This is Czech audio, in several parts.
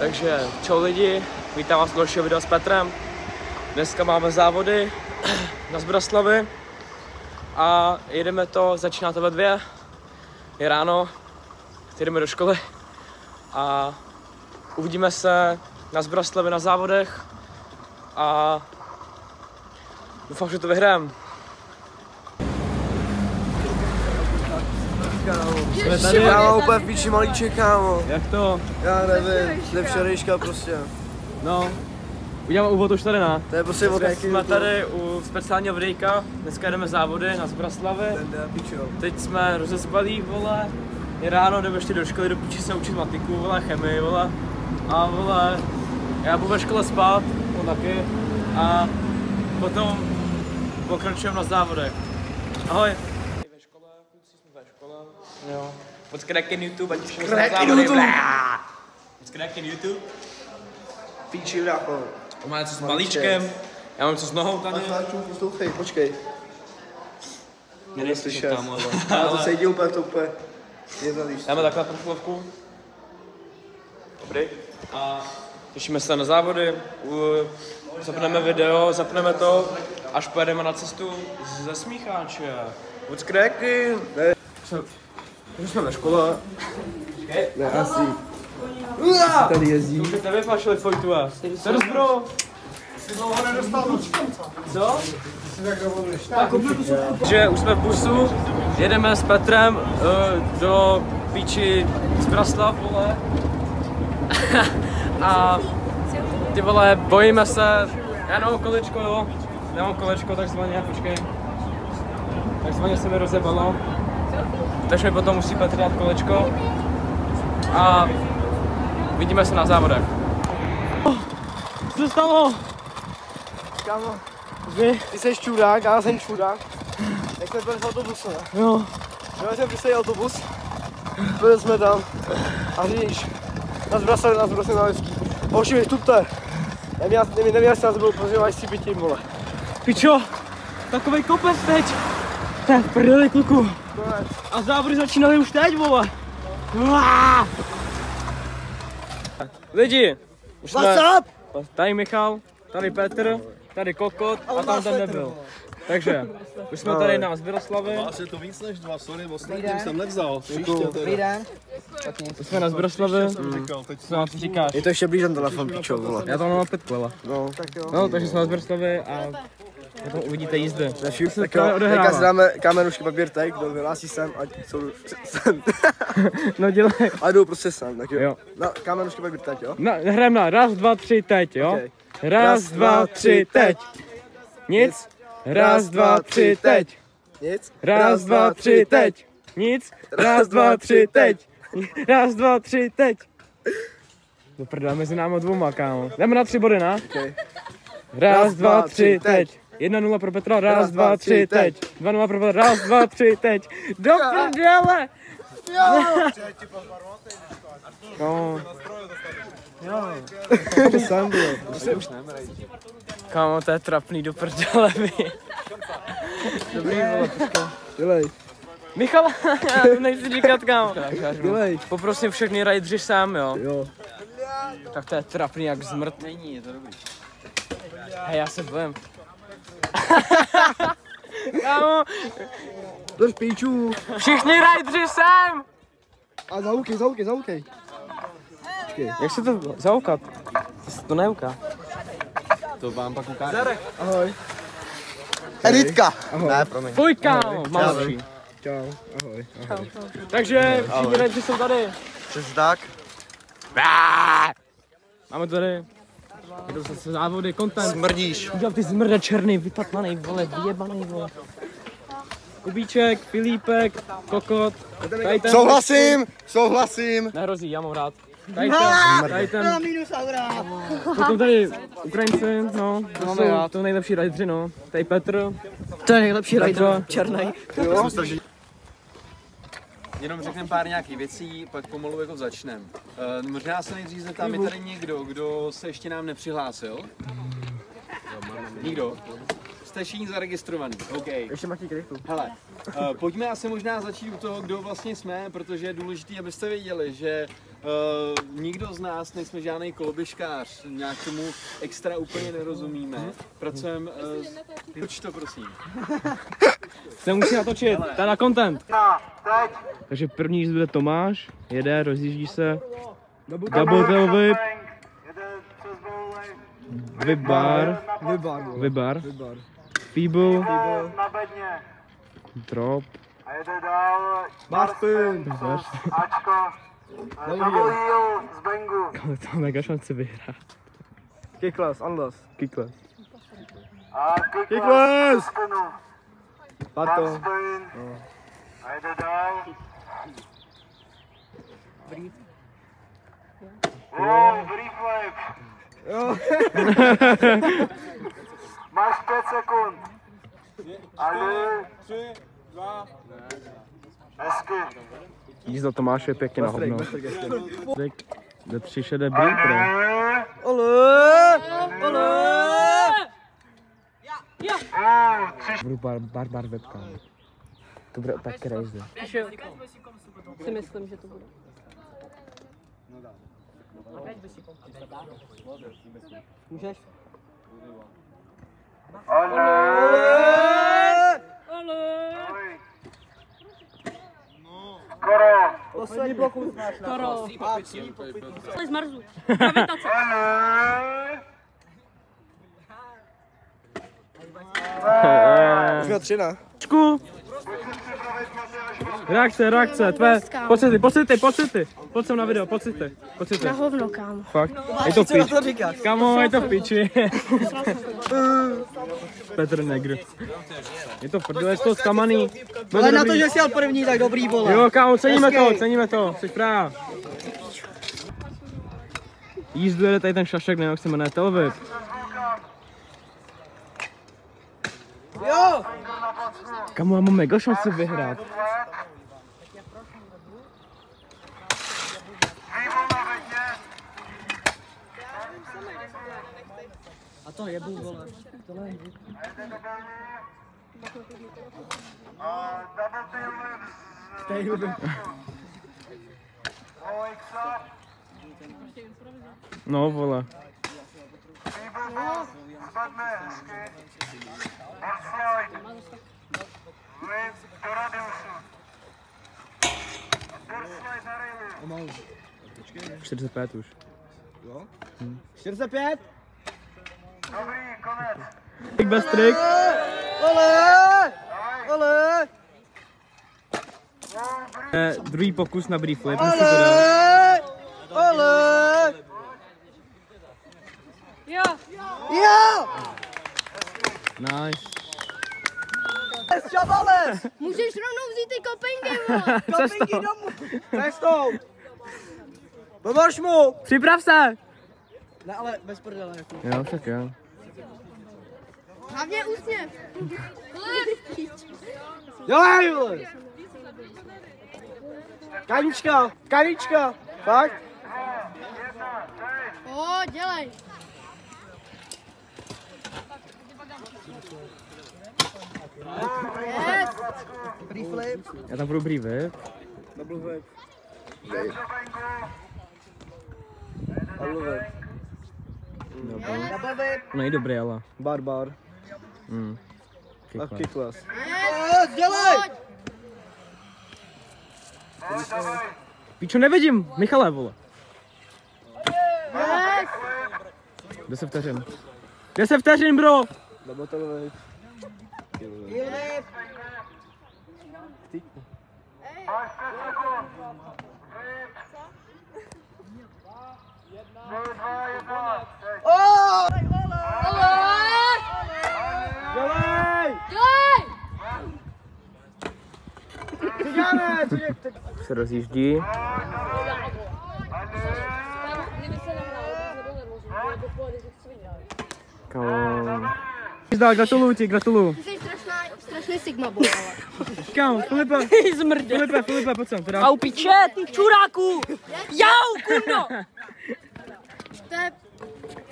Takže čau lidi, vítám vás u dalšího videa s Petrem. Dneska máme závody na Zbraslavi a jedeme to, začíná to ve 2. Je ráno, jdeme do školy a uvidíme se na Zbraslavi na závodech a doufám, že to vyhrám. Jsme tady, kámo, úplně v píči malíček, kámo. Jak to? Já nevím, jde včerejška prostě. No, uděláme úvod už tady, ne? To je prostě od jaký Jsme tady u speciálního videjka, dneska jdeme závody na Zbraslavi. Teď jsme rozespalí, vole, je ráno, jdeme ještě do školy, do píči se učit matiku, vole, chemii, vole. A vole, já budu ve škole spát, on taky. A potom pokračujeme na závodech. Ahoj. Ve škole, kluci jsme ve škole. Jo. Podskrakej YouTube, ať už jsme na závody. Podskrakej YouTube. Píči, brácho. On má něco s malíčkem, já mám něco s nohou tady. Poslouchej, počkej. Mě slyšet. Ale to se jde úplně, to úplně je za líš. Dáme takhle profilovku. Dobrý. A těšíme se na závody. Zapneme video, zapneme to, až pojedeme na cestu ze Smícháče. Podskrakej. Už jsme ve škole. Ne, asi. Tady jezdí. Už jste nevyflašili Fojtua. Serz bro. Jsi dlouho nedostal ručkem, Co? Jsi tak dovolíš. Že už jsme v busu, jedeme s Petrem do píči Zbraslav, vole. A ty vole, bojíme se, já nemám kolečko, jo. Nemám kolečko takzvaně, počkej. Takzvaně se mi rozebalo. Takže mi potom musí Petr dát kolečko. A vidíme se na závodech. Co se stalo? Kámo, ty jsi čurák, já jsem čurák. Jak jsme byli v autobusu, ne? Jo. Já jsem přistali autobus, byli jsme tam a říš, nás vraceli na Levský. Hoši, vystupte. Neměl jsem nás byl, protože máš si bytím, vole. Pičo, takovej kopec teď. To je v prdeli, kluku. A závody začínaly už teď, vole. Lidi, už jsme... Tady Michal, tady Petr, tady Kokot a tam ten nebyl. Takže, už jsme tady na Zbraslavi. Vás je to víc než 2, sorry, ostatním jsem nevzal. Dobrý den. Už jsme na Zbraslavi. Co na to říkáš? Je to ještě blíž ten telefon, pičo, vole. Já tam mám 5 kola. No, tak jo. No, takže jsme na Zbraslavi a potom uvidíte jízdy. Tak jo, teďka si dáme kamenušky, papír, tady, kdo vyhlásí sem, ať jsou sem. No dělej. A jdou prostě sem, tak jo. Jo. No, kamenušky, papír, teď, jo. Hrajeme na 1, 2, 3, teď, jo? Okay. 1, 2, 3, teď. Nic. 1, 2, 3, teď. Nic. 1, 2, 3, teď. Nic. 1, 2, 3, teď. 1, 2, 3, teď. Do prdele, mezi námi dvouma, kámo. Jdeme na 3 body, ne? Okay. 1, 2, 3, teď. 1-0 pro Petra, 1, 2, 3, teď. 2-0 pro Petra, 1, 2, 3, teď. Do prdele! No. Jo. To sám bylo. Kámo, to je trapný do prdele, vy. Dobrý, vole, počkej. Dělej. Michal, já nechci říkat, kámo. Dělej. Poprosím všechny rajdři sám, jo. Jo. Tak to je trapný jak zmrt. Není, je to dobrý. Hej, já se bojím. Kámo, Drž píčů. všichni rajdři sem! A zahoukej. Jak se to zaukat? To neuká. To vám pak ukážu. Ahoj. Editka. Ahoj. Ne, promiň. Fuj, kámo, malší. Čau. Ahoj. Takže všichni rajdři jsou tady. Přesně tak. Máme tady. Jdou zase závody, content. Smrdíš. Udělal ty zmrde černý, vypatlaný, vole, vyjebaný, vole. Kubíček, Filipek, Kokot, tady ten... Souhlasím. Nehrozí, já mám rád. Tady ten... Potom tady Ukrajinci, no, to jsou to nejlepší rajdři, no. Tady Petr. To je nejlepší rider, černej. Jenom řekneme pár nějakých věcí, pak pomalu jako začneme. Možná se nejdřív zeptám, je tady někdo, kdo se ještě nám nepřihlásil? Nikdo? jste všichni zaregistrovaný. OK. Ještě Matěj Krychtu. Hele, pojďme asi možná začít u toho, kdo vlastně jsme, protože je důležité, abyste věděli, že nikdo z nás nejsme žádný koloběžkář, nějak tomu extra úplně nerozumíme. Pracujeme toč to, prosím. Se musí natočit, to je na content. Takže první bude Tomáš, jede, rozjíždí se. Double tail whip. Vybar. Feeble. Drop. A jede dál. Barspin. Ačko. Double heel z bangu. To mega šance vyhrát. Kickless, Anders. Kickless. A Kickless! kickless. Spinu. Pato. Backspin. A jede dál. Brief flip. Jo. Máš 5 sekund. A jde. 3, 2, Hezky. Jízda Tomáše je pěkně na hovno. Jde 3 šedé brý, pro. Budu barbar webcam. To bude tak crazy. Si myslím, že to bude. Můžeš? Skoro. Poslední bloku. Skoro. Ale zmrzu. Už měl 3, ne? Reakce, tvé pocity. Pojď sem na video, pocity. Na hovno, kámo. Fakt, je to v piči. Co to říkáš? Kamo, je to v piči. Petr Negr. Je to v prdele, je to zkamaný. Ale na to, že jsi jel první, tak dobrý, vole. Jo, kámo, ceníme to, jsi práv. Jízdu jede tady ten šašek, nevím, jak se jmenuje, Telvip. Jo! Kamo, já mám mega šanci vyhrát. A to jebu, vole. Tohle je. No, vole. Pomalu. 45 už. Jo? 45? Dobrý, konec. Trik bez trik. Ole! Druhý pokus na brief flip, musí to dát. Ole! Jo. Jo! Nice. Šabales! Můžeš rovnou vzít ty kopinky, vole. Kopinky domů! Cestou! Pomož mu! Připrav se! Ne, ale bez prdele. Jako. Jo, však jo. Hlavně úsměv. Dělej, vole! Kanička! Fakt? Dělej. Yes. Free flip. Já tam budu brief whip. Double whip. Double whip. Double whip. No i dobrý, ale. Barbar. A Kickless. kickless. Yes. Dělej! Píčo, nevidím! Michale, vole. Yes. 10 vteřin. 10 vteřin, bro! Double tail whip. Heel whip. Oh! Dělej! Cigáne! Se rozjíždí. Kámo. Gratuluju. Jsi strašný sigma boy, ale. Kámo, Filipe, Zmrde. pojď sem, teda. Au piče, ty čuráku. Jau, kundo.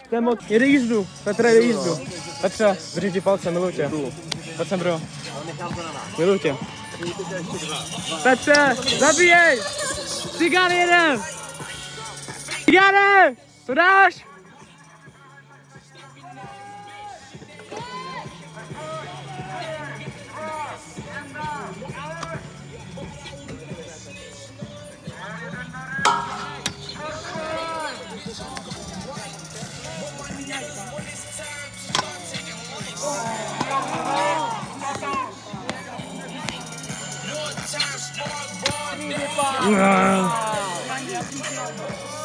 To je Jede jízdu, Petr jede jízdu. Petře, držím ti palce, miluji tě. Pojď sem, bro. Miluji tě. Petře, zabíjej! Cigán jeden! Cigáne! To dáš?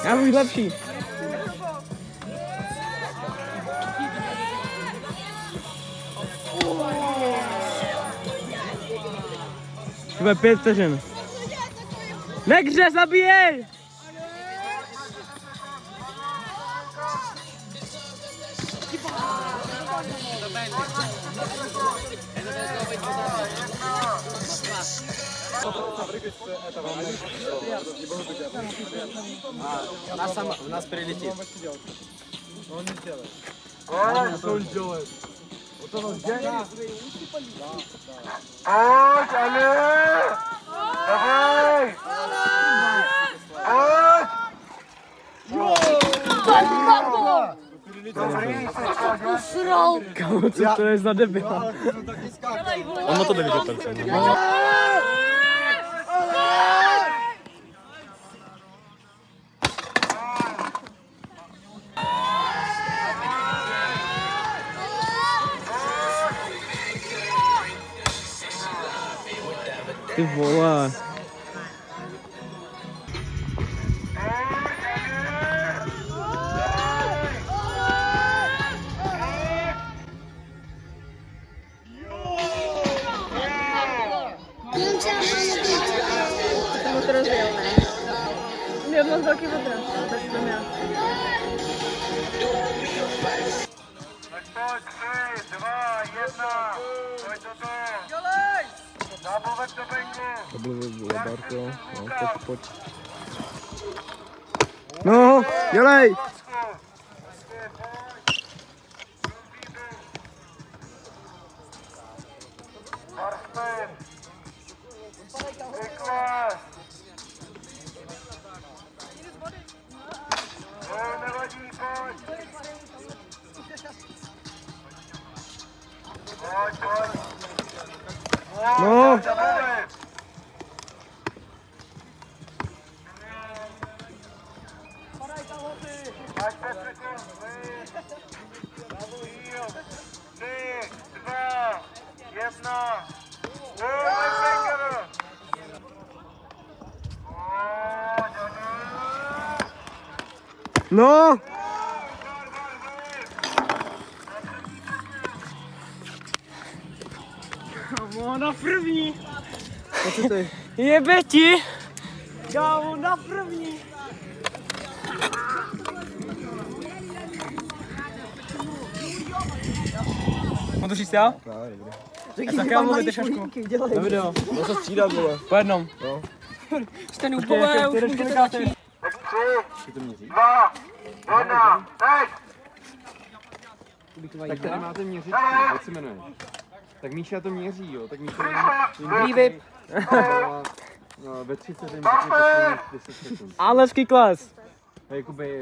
Já budu lepší. To bude 5 vteřin. Negře, zabíjej! U nás přilítí. Pojď, Ale! Davej! Pojď! Dobrý, Posral! Kámo, co to je za debila? On to neviděl, Petře. Ty vole. Jsem to rozvěl, ne? Mě moc velký odraz, tak jsem já. Tak pojď, 3, 2, 1, pojď do toho. Dělej! Zábavek do benku. To bylo Barko, no tak pojď. No, dělej! Marsten. Rychle. No, nevadí, pojď. Pojď, pojď. No. Máš 5 sekund, 3, 2, 1. No! Kámo, na první! Co ty? Jebe ti! Kámo, na první! Mám to říct já? Řekni Tak mi já pak mluvím malý trošku. šulinky, dělej. Na video. No se střídat, vole. Po jednom. Jste nubové, už můžete začít. 3, 2, 1, teď! Tak tady máte měřičku, jak se jmenuje? Tak Míša to měří, jo, tak Míša Vývip. ve 30 jim řekne posledních 10 sekund. Alevský kles. A jakoby,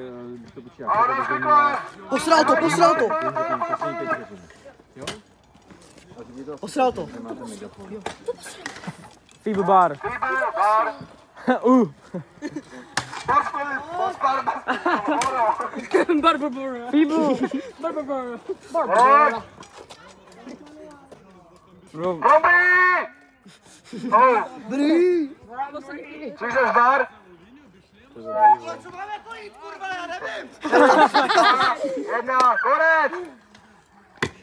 to počítá, Posral to, posral to. poslední 5 sekund. Jo? Posral to. Nemáte megafon. Fibu bar. Bar, Barbara. Fibu. Barbara. pojď! Bro, Dobrý! Slyšel zdar? Jedna, konec!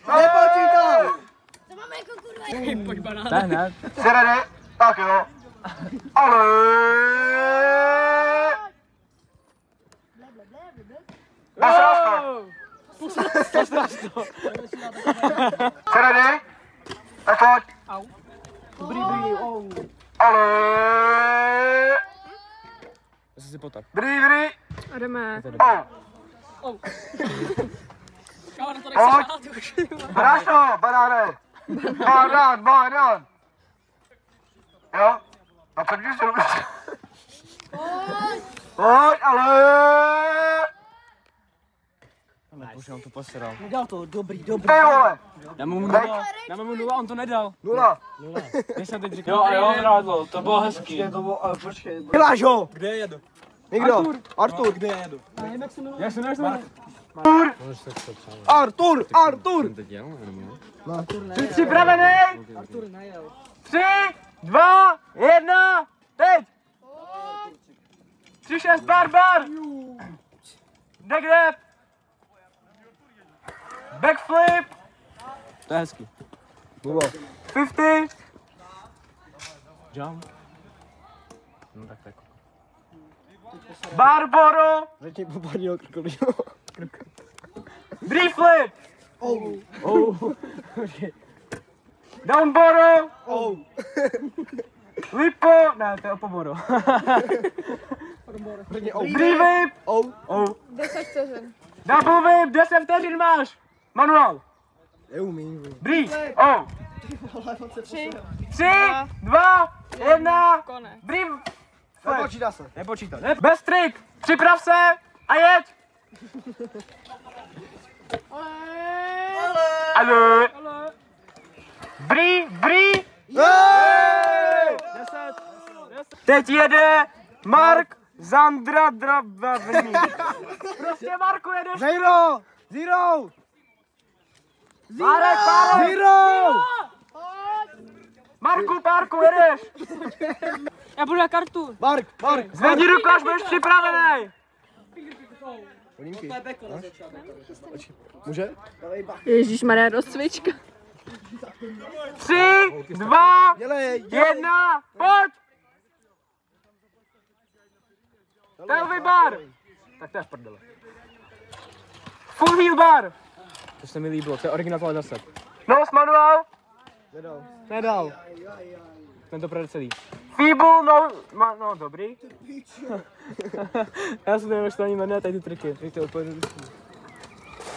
Nepočítal. To máme jako kurva. Pojď banán. to je hned. Jsi ready? Tak jo. Ale! Nasraz to. Jsi ready? Tak pojď. Dobrý, Ale! Zase si potak. Dobrý. A jdeme. Oh. Pojď! Brašo, banáne! Banán! Jo? A co když robíš? Pojď, ale! Už on to posral. Nedal to, dobrý. Ty vole! Dáme mu 0, on to nedal. 0. Když jsem teď říkal, jo, rádlo, to bylo hezký. To bylo, ale počkej. Děláš ho! Kde jedu? Někdo? Artur. Kde jedu? Jak se jmenuješ? Artur! Jsi připravený? 3, 2, 1, teď! 3, 6, barbar! Degrab! Backflip! To je hezký. Bylo. 50! Jump. No tak. Barbaro! Řekni popadního krokodýlu. Brief flip! Downboro! Lipo! Ne, to je opomoro. Brief whip! 10 vteřin. Double whip! 10 vteřin máš! Manuál! Neumím. Brief! 3, 3, 2, 1, konec. brief! Nepočítá se. Nepočítá. Bez trik! Připrav se a jeď! Ale! Brý! 10. Teď jede Mark Zandra Drabavný. Prostě Marku jedeš. Zero! Marek! Zero! Marku, jedeš. Já budu na kartu. Mark! Zvedni ruku, až budeš připravený. Může? Ježíšmarja, rozcvička. 3, 2, Dělej! 1, pojď! Pelvy bar! Tak to je v prdele. Full heel bar! To se mi líbilo, to je originál 10. Nose manuál? Nedal. Ten to projde celý. Feeble, no dobrý. Já se nevím, že to ani jmenuje, tady ty triky. To je úplně jednoduchý.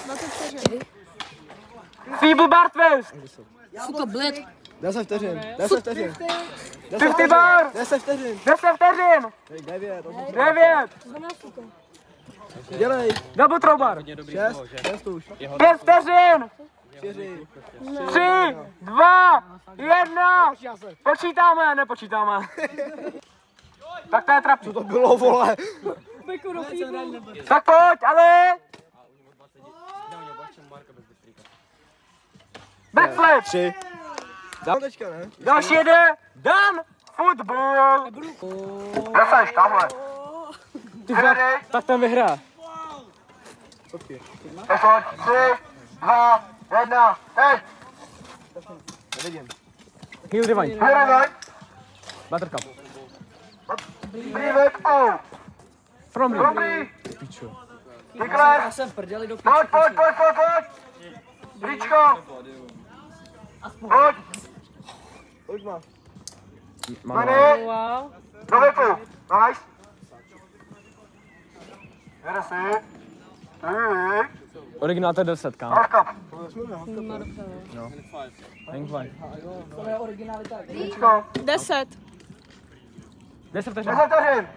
20 vteřin. Feeble bar twist! Suka, bled. 10 vteřin. 50 bar! 10 vteřin. 10 vteřin! 9. 9! Dělej. Double throw bar! 6 už. 5 vteřin! 4. 3, 2, 1! Počítáme, nepočítáme. Tak to je trapný. Co to bylo, vole? Tak pojď, ale! Backflip! 3. Dám teďka, ne? Další jede Dan Football! Neseš, tamhle. Tak ten vyhrá. Pojď, 3, 2, 1, teď! Nevidím. Heel rewind. Hledaj! Buttercup. Brívek, From ring. Dobrý! Vykles! Pojď! Tričko! Pojď! Pojď má. Many! Wow. Do věku! Nice! Jede si! Originál to je 10, kámo. Halfcup! Hang five. Tričko! 10, 10 vteřin. 10 vteřin!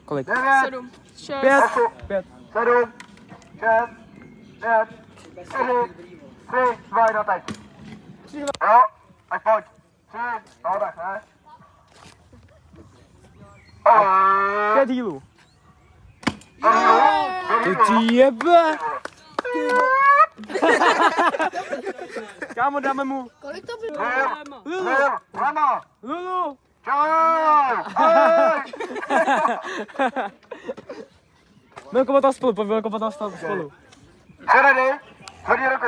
Kolik? 9, 7, 6, 5. 8, 5. 7, 6, 5, 4, 3, 2, 1, teď! Jo, ať pojď! 3, no tak ne? 5 healů. Ty ti jebe! Kámo, dáme mu Kolik to bylo? Lulu! Čau! Velkopatal spolu, velkopatal spolu. Jsi ready? Zvedni ruku.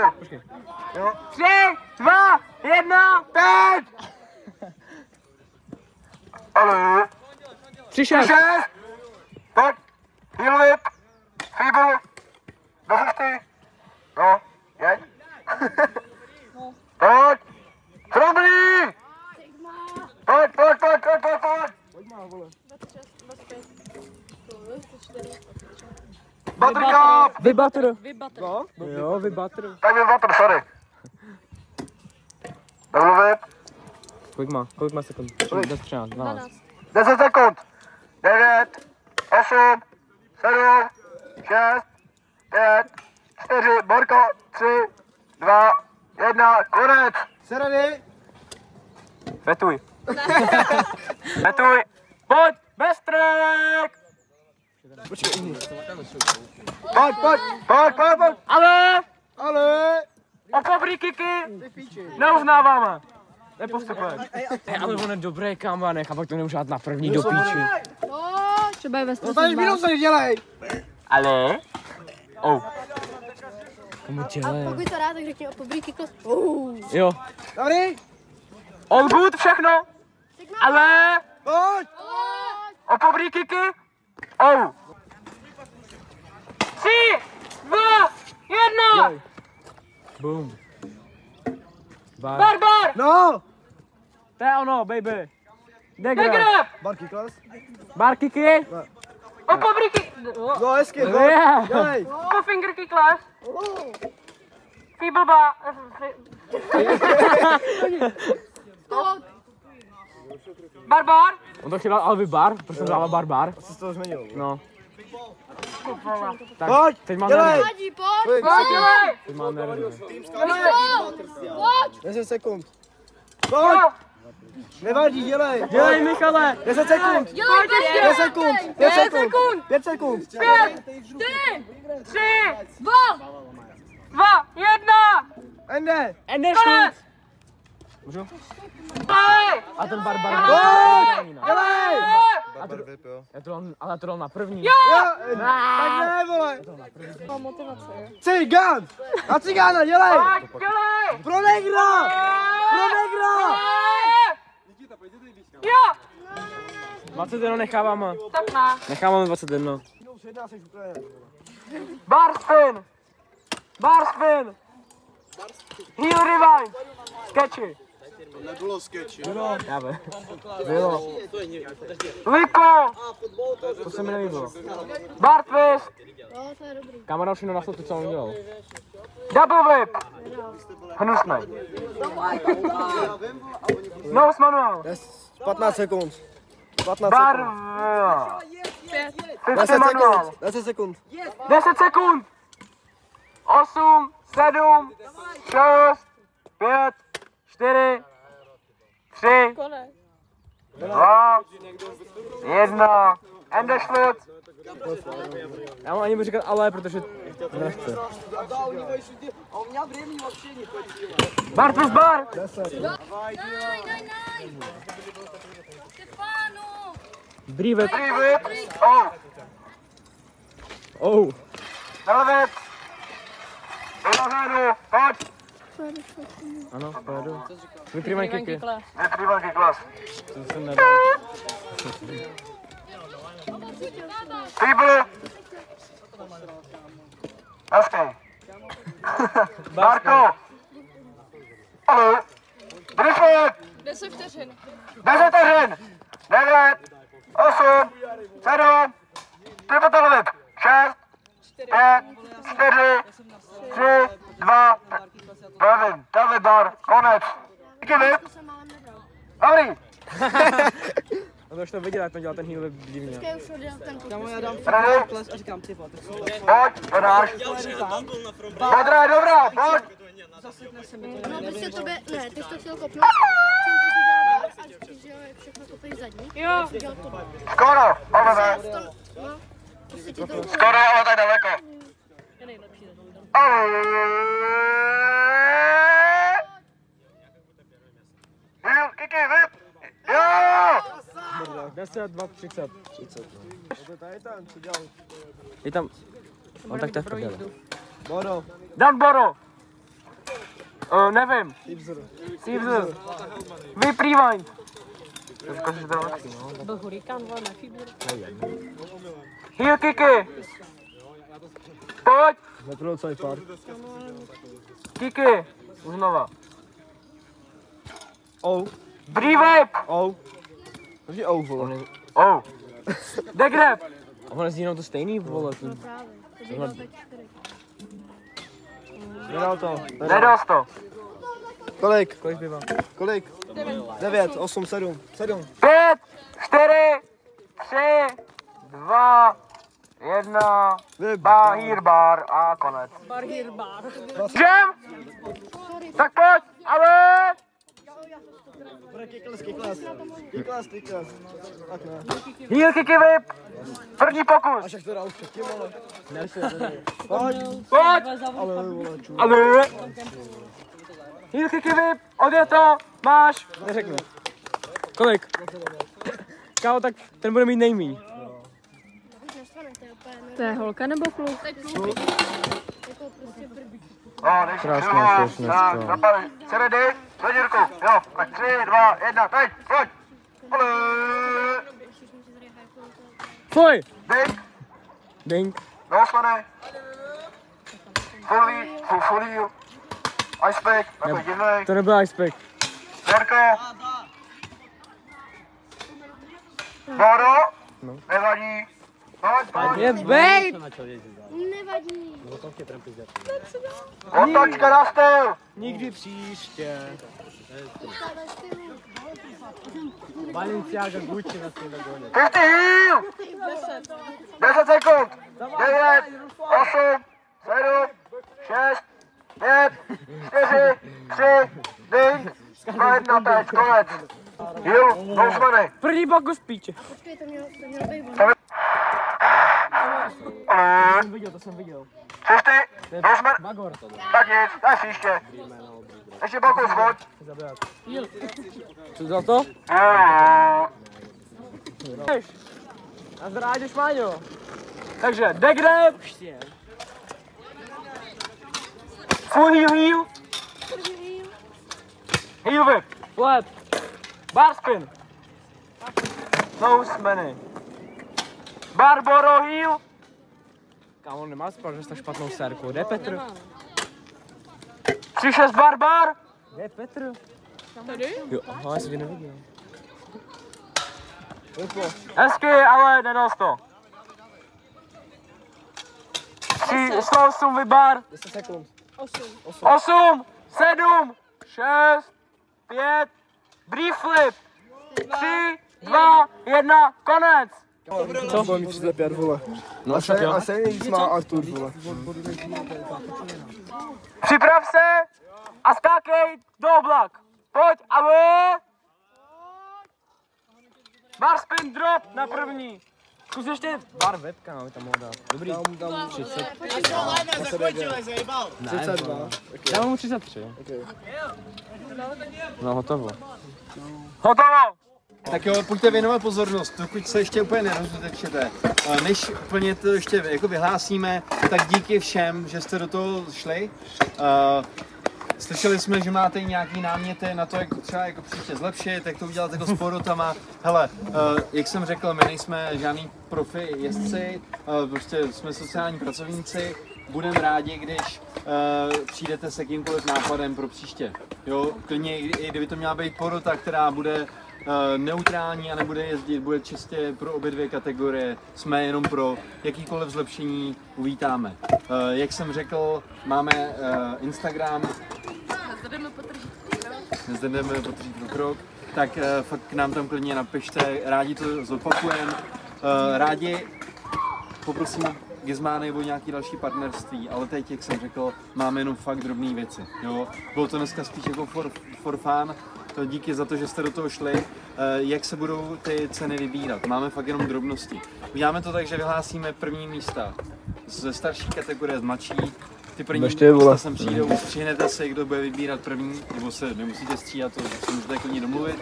Jo. 3, 2, 1, teď! Ale. 3, 6. 6. Pojď. Heel whip. Feeble. Do 50. No, jeď. Pojď. Dobrý. Pojď. Pojď má, vole. 26, 25, 24. Buttercup! Vybatr. No? Jo, vybatr. Tak je butter, sorry. Double whip. Kolik má sekund? 10, 13, 12. 10 sekund. 9, 8, 7, 6, 5, 4, Borko, 3, 2, 1, konec. Jsi ready? Vetuj. Vetuj. Pojď, bez trek. Pojď. Ale o pobrý kiky neuznáváme. Nepostupujeme. Ale on je dobrý kámanek a pak to nemůže dát na první do píči. Třeba je ve No stresu. tady víno se nedělej! Ale? Komu A dělej? pokud to rád, tak řekni o pobrýky klas. Jo. Dobrý? All good všechno. Ale Pojď! o pobrý kiky. 3, 2, 1. Boom. Bar. No! To je ono, baby. Degrab! Barky klas? Bar kiky. O pobrý kick! No hezky, Yeah. dělej! O finger kick class! Feeble bar! Barbar! On to chtěl ale bar, protože jsem dával bar. Co jsi to změnil? No. Tak, Pojď! teď mám Dělej! nervy. Vadí, pojď! Teď mám nervy. 10 sekund. Pojď! Nevadí, dělej! Dělej, Michale. 10 sekund! Dělej, 5 sekund! 5 sekund! 5 sekund! 3, 2! 2, 1! Ende! Ende Konec! Můžu? Aj! A ten bar. Pojď! Dělej! Ale to dal na první. Tak ne, vole! Mám motivace, jo? Cigán! Na cigána, dělej! Pojď, dělej! Pro negra! Pro negra! Jo! 21 necháváme. Tak ne. Necháváme 21. Bar spin! Heel rewind! Sketchy! Já ve. Bylo. Liko! To se mi nelíbilo. Bar twist! Jo, to je dobrý. Kámo dal všechno na to, co on dělal. Double whip! Hnusnej. Nose manual! 15 sekund. 15 Bar... sekund. 50 manual! 10 sekund. 10 sekund! 8, 7, 6, 5, 4, 3, Konec. 2, 1, Ende Schluss! Já mu ani budu říkat ale, protože nechce. Bar plus bar! Dobrý web. Free whip! Oh! Oh. Velvet! Vyloženu! Pojď! Ano, pojedu. Vyprýmaj kiky. Nepřívám klas. To jsem nedal. Feeble! Hezký. Marko! Ahoj! Griffith! 10 vteřin. 10 vteřin! 9, 8, 7, triple velvet! 6, 5, 4, 3, 2, velvet bar, konec! Díky vy! To jsem málem nebral. Dobrý! A to už to viděl, jak to dělal ten heal divně. Počkej, už odjel ten kus. Ready? Pojď, podáš. Pedra je dobrá, pojď. No, prostě tobě, ne, ty jsi to chtěl kopnout. A když že všechno kopeš zadní. Jo. Dělal to. Skoro, ale ne. No, prostě ti to Skoro, ale tak daleko. Heal, kiky, whip. Jo! 10, 2, 30. Tady ten, co dělal? Je tam... On tak to je v prdele. Bodo. Dan Boro. Nevím. Ibzer. Caesar. Whip rewind. Byl hurikán, vole, nefíbl. Heal, kiky. Pojď, Netrval celý park. kiky. Znova. Oh. Bree whip. Oh. Takže oh, vole. Oh. Degrab. A on jezdí jenom to stejný, vole. právě. Nedal to. Nedal to. Kolik? Kolik? 9, 8, 7. 5, 4, 3, 2, 1. Bahír bar a konec. Barhir bar. Můžem? Tak pojď, ale... Kiklas. Tak ne. Heel kicky whip. První pokus. Až jak to dal už předtím, ale... Pojď. Ale... Heel kicky whip. Odje to. Máš. Neřeknu. Kolik? Kámo, tak ten bude mít nejmíň. To je holka nebo kluk? Krásná směšná. Se ready? Do dírku. Jo, tak 3, 2, 1, teď, pojď. Ale... Fuj! Dink. Dink. No, stane. Full view. Ice pack, takový divnej. To nebyl icepack. Jarko. Bodo. Nevadí. Pojď. Je bejt! Nevadí. Otočka na styl. Nikdy příště. Balenciaga Gucci na svým dogoně. 50 heel. 10 sekund. 9, 8, 7, 6, 5, 4, 3, ding. 2, 1, teď, konec. Heel, nouzmany. První pokus píče. Počkej, to mělo být. To jsem viděl. 50, nouzmany. Magor. Tak nic, tak příště. Ještě pokus, pojď. Co za to? A zrádíš, Máňo. Takže, deck grab. Full heel. Heel whip. Flap. Bar spin. Nouzmany. Barboro heel. Kámo, on nemá spát, že jsi tak špatnou sérku. Kde je Petr? 3-6 barbar. Kde je Petr? Tady? Jo, aha, já jsem tě neviděl. Hezky, ale nedal jsi to. 108 vybar. 10 sekund. 8, 7, 6, 5, brief flip. 3, 2, 1, konec. Co? Bylo mi 35, vole. No však jo. A se nejvíc má Artur, vole. Připrav se a skákej do oblak. Pojď, ale... Bar spin drop na první. Zkus ještě... Bar webka, no, tam mohl dát. Dobrý. Dám 30. 32. Dám mu 33. No, hotovo. Hotovo. Tak jo, pojďte věnovat pozornost, dokud se ještě úplně nerozutečete. Než úplně to ještě jako vyhlásíme, tak díky všem, že jste do toho šli. Slyšeli jsme, že máte nějaký náměty na to, jak to třeba jako příště zlepšit, jak to udělat jako s porotama. Hele, jak jsem řekl, my nejsme žádný profi jezdci, prostě jsme sociální pracovníci. Budeme rádi, když přijdete s jakýmkoliv nápadem pro příště. Jo, klidně i kdyby to měla být porota, která bude neutrální a nebude jezdit, bude čistě pro obě dvě kategorie, jsme jenom pro jakýkoliv zlepšení uvítáme. Jak jsem řekl, máme Instagram, Nezdedeme potržítko krok, tak fakt k nám tam klidně napište, rádi to zopakujeme, rádi poprosím Gizmány o nějaký další partnerství, ale teď, jak jsem řekl, máme jenom fakt drobné věci. Jo? Bylo to dneska spíš jako for fun, to díky za to, že jste do toho šli. Jak se budou ty ceny vybírat? Máme fakt jenom drobnosti. Uděláme to tak, že vyhlásíme první místa ze starší kategorie, z mladší. Ty první místa sem přijdou, střihnete si, kdo bude vybírat první, nebo se nemusíte stříhat, to si můžete klidně domluvit.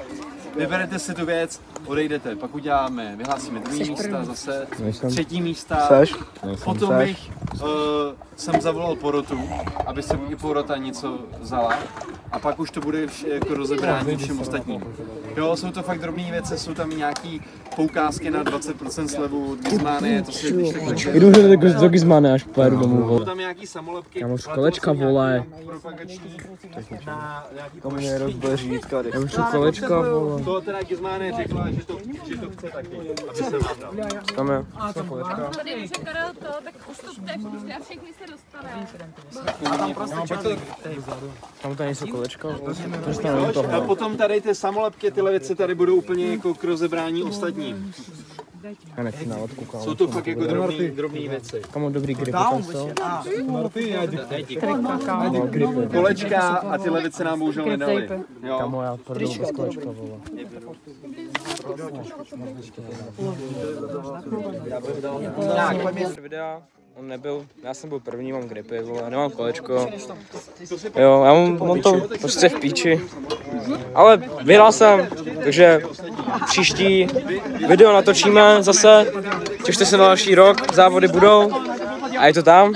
Vyberete si tu věc, odejdete, pak uděláme, vyhlásíme druhý místa zase, třetí místa, potom bych jsem zavolal porotu, aby se i porota něco vzala a pak už to bude jako rozebrání všem ostatním. Jo, jsou to fakt drobné věci, jsou tam nějaký poukázky na 20% slevu od Gizmány, to si když tak Jdu do Gizmány, až pojedu domů, vole. jsou tam nějaký samolepky. Kámo, z kolečka, vole. Propagační. To mě rozbije řídka. Já už jsou kolečka, vole. To teda Gizmány řekla, že to chce taky, aby se vám dal. Tam je. Tady už je Karel to, tak ustupte, a všichni se dostane. Tam tady jsou kolečka, vole. A potom tady ty samolepky, tyhle věci tady budou úplně jako k rozebrání ostatním. Já nechci návodku, kámo. Jsou to fakt jako drobný věci. Kámo, dobrý gripy tam jsou. Kolečka a tyhle věci nám bohužel nedali. Jo. Kámo, já prdou bez kolečka, vole. Videa, on nebyl, já jsem byl první, mám gripy, vole, nemám kolečko. Jo, já mám to prostě v píči. Ale vyhrál jsem, takže příští video natočíme zase. Těšte se na další rok, závody budou a je to tam.